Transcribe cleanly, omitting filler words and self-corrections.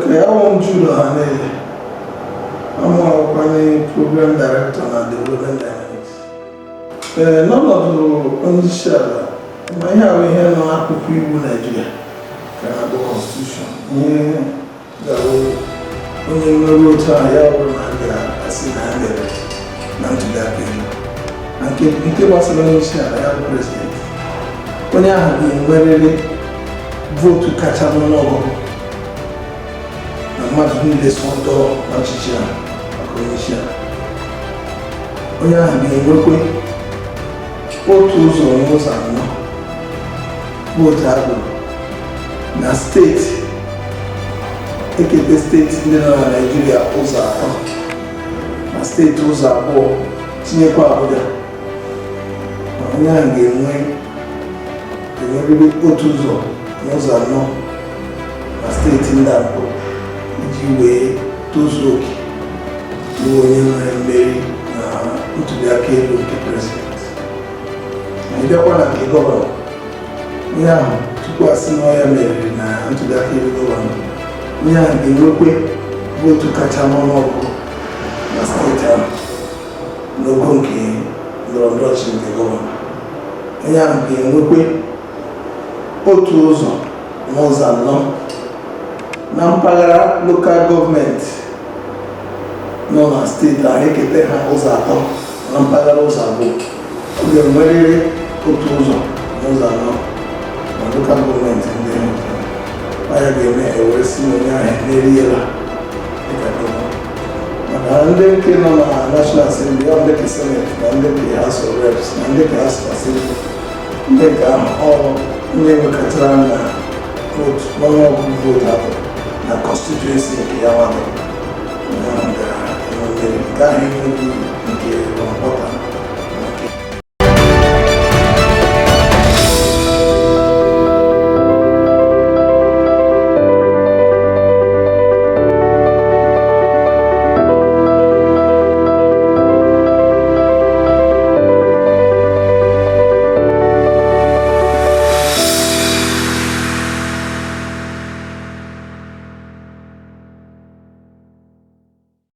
Okay, I want you to handle. I'm a program director and development dynamics. None of the only my have here no African Igbo Nigeria. Canada Constitution. Yeah, the only road to a Asina and to that day. And keep us on I have president. When I have been very vote to catch up on all. Much less one door, much easier, onye ahụ ga-enwekwe otu ụzọ n'ụzọ anọ vootu agụrụ na steeti ekete steeti ndị nọ na Naịjirịa ụzọ atọ na steeti ụzọ abụọ tinyekwa Abuja. Onye ahụ ga-enwerịrị otu ụzọ n'ụzọ anọ na steeti ndị abụọ iji wee tozuo oke bụ onye nwere mmeri na ntụliaka elu nke prezidenti. Anyị bịakwa na nke gọvanọ, onye ahụ tupu asị na ọ ya meriri na ntụliaka elu gọvanọ, onye ahụ ga-enwekwe vootu kacha n'ọnụọgụgụ na steeti ahụ n'ogo nke ndọrọndọrọ ọchịchị nke gọvanọ. Onye ahụ ga-enwekwe otu ụzọ n'ụzọ anọ na mpaghara lokal gọọmenti nọ na steeti ahụ ekete ha ụzọ atọ na mpaghara ụzọ abụọ. Ọ ga-enwerịrị otu ụzọ n'ụzọ anọ na lokal gọọmenti ndị ahụ. Ya ga-eme ewere si onye ahụ emeriela dịka gọvanọ. Maka ndị nke nọ na National Assembly, ọ ndị nke Senate na ndị nke House of Reps na ndị nke House of Assembly, ndị nke ahụ ọ ndị nwekọtara na votu n'ọnụọgụgụ votu atọ na constituency nke ya nwadọ nke ahụ enweghị